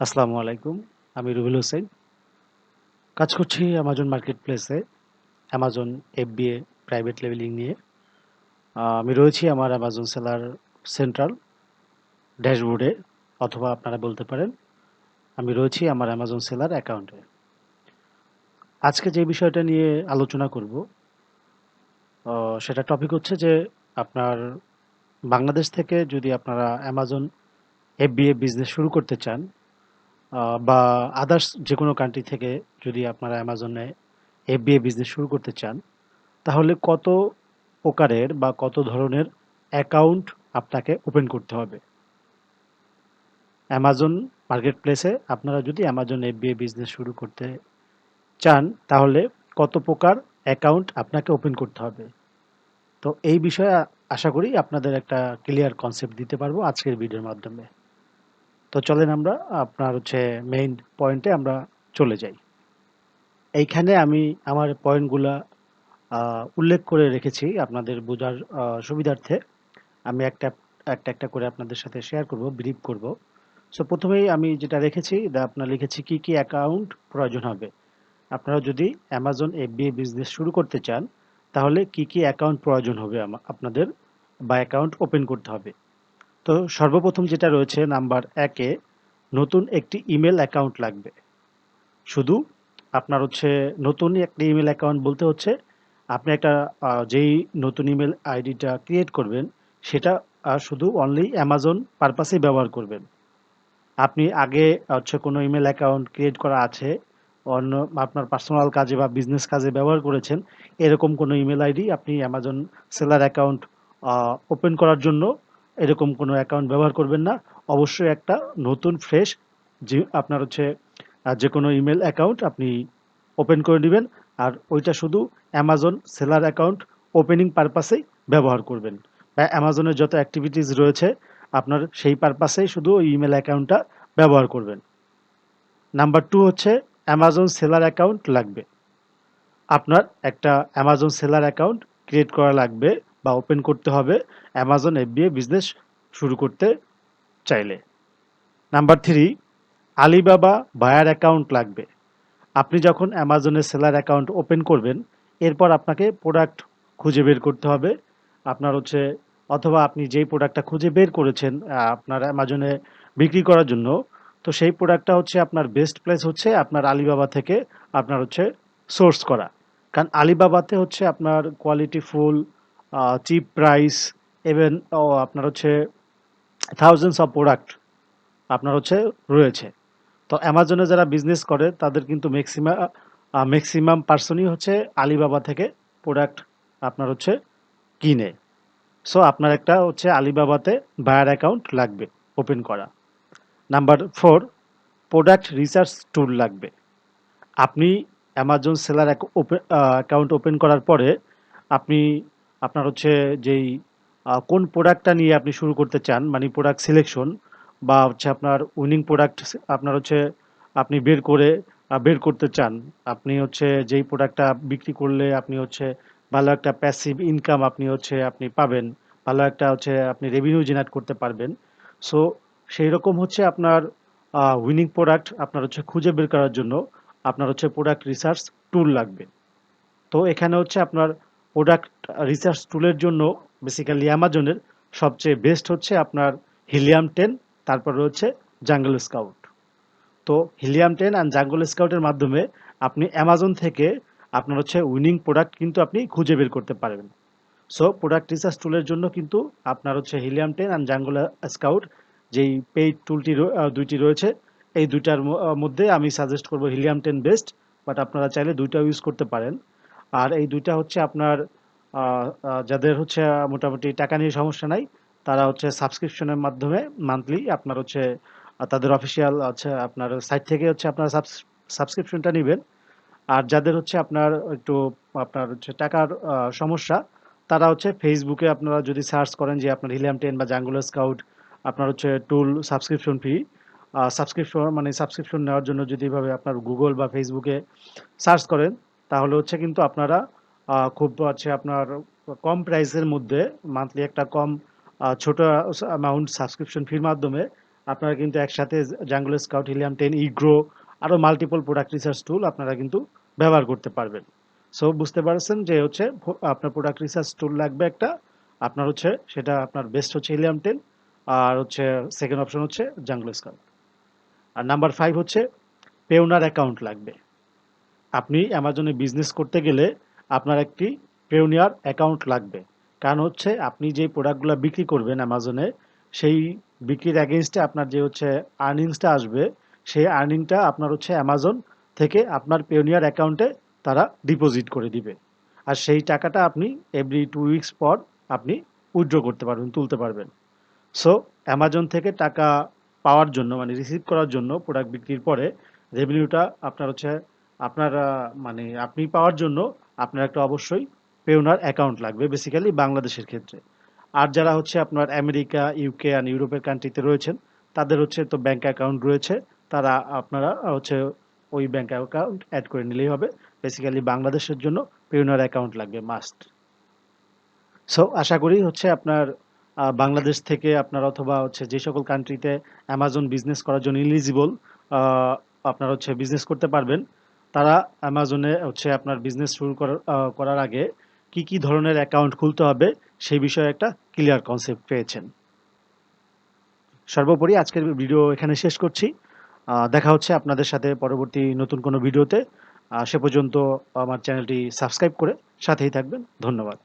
আসসালামু আলাইকুম। আমি রুবেল হোসেন। কাজ করছি অ্যামাজন মার্কেটপ্লেসে, অ্যামাজন FBA প্রাইভেট লেবেলিং নিয়ে। আমি রয়েছি আমার অ্যামাজন সেলার সেন্ট্রাল ড্যাশবোর্ডে, অথবা আপনারা বলতে পারেন আমি রয়েছি আমার অ্যামাজন সেলার অ্যাকাউন্টে। আজকে যে বিষয়টা নিয়ে আলোচনা করব, সেটা টপিক হচ্ছে যে আপনার বাংলাদেশ থেকে যদি আপনারা অ্যামাজন FBA বিজনেস শুরু করতে চান, বা আদার্স যেকোনো কান্ট্রি থেকে যদি আপনারা অ্যামাজনে FBA বিজনেস শুরু করতে চান, তাহলে কত প্রকারের বা কত ধরনের অ্যাকাউন্ট আপনাকে ওপেন করতে হবে? অ্যামাজন মার্কেটপ্লেসে আপনারা যদি অ্যামাজন FBA বিজনেস শুরু করতে চান, তাহলে কত প্রকার অ্যাকাউন্ট আপনাকে ওপেন করতে হবে? তো এই বিষয়ে আশা করি আপনাদের একটা ক্লিয়ার কনসেপ্ট দিতে পারবো আজকের ভিডিওর মাধ্যমে। তো চলেন আমরা আপনার মেইন পয়েন্টে আমরা চলে যাই। এইখানে আমি আমার পয়েন্টগুলা উল্লেখ করে রেখেছি আপনাদের বোঝার সুবিধার্থে। আমি একটা করে আপনাদের সাথে শেয়ার করব, ব্রিফ করব। সো প্রথমেই আমি যেটা রেখেছি, আপনার লিখেছি কি কি অ্যাকাউন্ট প্রয়োজন হবে। আপনারা যদি অ্যামাজন FBA বিজনেস শুরু করতে চান, তাহলে কি কি অ্যাকাউন্ট প্রয়োজন হবে আপনাদের, বা অ্যাকাউন্ট ওপেন করতে হবে। তো সর্বপ্রথম যেটা রয়েছে নাম্বার 1-এ, নতুন একটি ইমেল অ্যাকাউন্ট লাগবে। শুধু আপনার নতুন একটা ইমেল অ্যাকাউন্ট বলতে হচ্ছে আপনি একটা যেই নতুন ইমেল আইডিটা ক্রিয়েট করবেন, সেটা শুধু অনলি অ্যামাজন পারপাসেই ব্যবহার করবেন। আপনি আগে কোনো ইমেল অ্যাকাউন্ট ক্রিয়েট করা আছে, অন্য আপনার পার্সোনাল কাজে বা বিজনেস কাজে ব্যবহার করেছেন, এরকম কোনো ইমেল আইডি আপনি অ্যামাজন সেলার অ্যাকাউন্ট ওপেন করার জন্য এরকম কোনো অ্যাকাউন্ট ব্যবহার করবেন না। অবশ্যই একটা নতুন ফ্রেশ যে আপনার যে কোনো ইমেল অ্যাকাউন্ট আপনি ওপেন করে নেবেন, আর ওইটা শুধু অ্যামাজন সেলার অ্যাকাউন্ট ওপেনিং পারপাসেই ব্যবহার করবেন, বা অ্যামাজনের যত অ্যাক্টিভিটিস রয়েছে আপনার সেই পারপাসেই শুধু ওই ইমেল অ্যাকাউন্টটা ব্যবহার করবেন। নাম্বার 2 হচ্ছে অ্যামাজন সেলার অ্যাকাউন্ট লাগবে। আপনার একটা অ্যামাজন সেলার অ্যাকাউন্ট ক্রিয়েট করা লাগবে বা ওপেন করতে হবে অ্যামাজন FBA বিজনেস শুরু করতে চাইলে। নাম্বার 3, আলিবাবা বায়ার অ্যাকাউন্ট লাগবে। আপনি যখন অ্যামাজনে সেলার অ্যাকাউন্ট ওপেন করবেন, এরপর আপনাকে প্রোডাক্ট খুঁজে বের করতে হবে। আপনার অথবা আপনি যেই প্রোডাক্টটা খুঁজে বের করেছেন আপনার অ্যামাজনে বিক্রি করার জন্য, তো সেই প্রোডাক্টটা আপনার বেস্ট প্লেস আপনার আলিবাবা থেকে আপনার সোর্স করা। কারণ আলিবাবাতে আপনার quality full, chip price, even আপনার থাউজেন্ডস অফ প্রোডাক্ট আপনার রয়েছে। তো অ্যামাজনে যারা বিজনেস করে তাদের কিন্তু ম্যাক্সিমাম পার্সনই আলিবাবা থেকে প্রোডাক্ট আপনার কিনে। সো আপনার একটা আলিবাবাতে বায়ার অ্যাকাউন্ট লাগবে ওপেন করা। নাম্বার 4, প্রোডাক্ট রিসার্চ টুল লাগবে। আপনি অ্যামাজন সেলার অ্যাকাউন্ট ওপেন করার পরে আপনি আপনার যেই কোন প্রোডাক্টটা নিয়ে আপনি শুরু করতে চান, মানে প্রোডাক্ট সিলেকশন, বা আপনার উইনিং প্রোডাক্ট আপনার আপনি বের করতে চান। আপনি যেই প্রোডাক্টটা বিক্রি করলে আপনি ভালো একটা প্যাসিভ ইনকাম আপনি পাবেন, ভালো একটা আপনি রেভিনিউ জেনারেট করতে পারবেন। সো সেই রকম আপনার উইনিং প্রোডাক্ট আপনার খুঁজে বের করার জন্য আপনার প্রোডাক্ট রিসার্চ টুল লাগবে। তো এখানে আপনার প্রোডাক্ট রিসার্চ টুলের জন্য বেসিক্যালি অ্যামাজনের সবচেয়ে বেস্ট আপনার হিলিয়াম 10, তারপর রয়েছে জাঙ্গল স্কাউট। তো হিলিয়াম 10 অ্যান্ড জাঙ্গল স্কাউটের মাধ্যমে আপনি অ্যামাজন থেকে আপনার উইনিং প্রোডাক্ট কিন্তু আপনি খুঁজে বের করতে পারবেন। সো প্রোডাক্ট রিসার্চ টুলের জন্য কিন্তু আপনার হিলিয়াম 10 অ্যান্ড জাঙ্গল স্কাউট যেই পেইড টুলটি দুইটি রয়েছে, এই দুইটার মধ্যে আমি সাজেস্ট করব হিলিয়াম 10 বেস্ট, বাট আপনারা চাইলে দুইটাও ইউজ করতে পারেন। আর এই দুইটা আপনার যাদের মোটামুটি টাকা নিয়ে সমস্যা নাই, তারা সাবস্ক্রিপশনের মাধ্যমে মান্থলি আপনার তাদের অফিসিয়াল আপনার সাইট থেকে আপনারা সাবস্ক্রিপশনটা নেবেন। আর যাদের আপনার একটু আপনার টাকার সমস্যা, তারা ফেসবুকে আপনারা যদি সার্চ করেন যে আপনার হিলিয়াম 10 বা জাঙ্গুলো স্কাউট আপনার টুল সাবস্ক্রিপশন ফি, সাবস্ক্রিপশন নেওয়ার জন্য যদি এভাবে আপনার গুগল বা ফেসবুকে সার্চ করেন, তাহলে কিন্তু আপনারা খুব আপনার কম প্রাইসের মধ্যে মান্থলি একটা কম ছোট অ্যামাউন্ট সাবস্ক্রিপশন ফির মাধ্যমে আপনারা কিন্তু একসাথে জাঙ্গল স্কাউট, হিলিয়াম 10, ইগ্রো আরো মাল্টিপল প্রোডাক্ট রিসার্চ টুল আপনারা কিন্তু ব্যবহার করতে পারবেন। সো বুঝতে পারছেন যে হচ্ছে আপনার প্রোডাক্ট রিসার্চ টুল লাগবে একটা, আপনার হচ্ছে সেটা আপনার বেস্ট হচ্ছে হিলিয়াম 10, আর হচ্ছে সেকেন্ড অপশন হচ্ছে জাঙ্গল স্কাউট। আর নাম্বার 5 হচ্ছে পেওনার অ্যাকাউন্ট লাগবে। আপনি অ্যামাজনে বিজনেস করতে গেলে আপনার একটি পেওনিয়ার অ্যাকাউন্ট লাগবে। কারণ হচ্ছে আপনি যে প্রোডাক্টগুলো বিক্রি করবেন অ্যামাজনে, সেই বিক্রির এগেইনস্টে আপনার যে হচ্ছে আর্নিংসটা আসবে, সেই আর্নিংটা আপনার হচ্ছে অ্যামাজন থেকে আপনার পেওনিয়ার অ্যাকাউন্টে তারা ডিপোজিট করে দিবে। আর সেই টাকাটা আপনি এভরি 2 উইকস পর আপনি উইথড্র করতে পারবেন, তুলতে পারবেন। সো অ্যামাজন থেকে টাকা পাওয়ার জন্য মানে রিসিভ করার জন্য প্রোডাক্ট বিক্রির পরে রেভিনিউটা আপনার হচ্ছে আপনার মানে আপনি পাওয়ার জন্য আপনার একটা অবশ্যই পেওনার অ্যাকাউন্ট লাগবে বেসিক্যালি বাংলাদেশের ক্ষেত্রে। আর যারা হচ্ছে আপনার আমেরিকা, ইউকে আর ইউরোপের কান্ট্রিতে রয়েছেন, তাদের হচ্ছে তো ব্যাংক অ্যাকাউন্ট রয়েছে, তারা আপনারা হচ্ছে ওই ব্যাংক অ্যাকাউন্ট অ্যাড করে নিলেই হবে। বেসিক্যালি বাংলাদেশের জন্য পেওনার অ্যাকাউন্ট লাগবে মাস্ট। সো আশা করি হচ্ছে আপনার বাংলাদেশ থেকে আপনার অথবা হচ্ছে যে সকল কান্ট্রিতে অ্যামাজন বিজনেস করার জন্য এলিজিবল, আপনার হচ্ছে বিজনেস করতে পারবেন, তারা অ্যামাজনে হচ্ছে আপনার বিজনেস শুরু করার আগে কি কি ধরনের অ্যাকাউন্ট খুলতে হবে সেই বিষয়ে একটা ক্লিয়ার কনসেপ্ট পেয়েছেন। সর্বোপরি আজকের ভিডিও এখানে শেষ করছি। দেখা হচ্ছে আপনাদের সাথে পরবর্তী নতুন কোনো ভিডিওতে। সে পর্যন্ত আমার চ্যানেলটি সাবস্ক্রাইব করে সাথেই থাকবেন। ধন্যবাদ।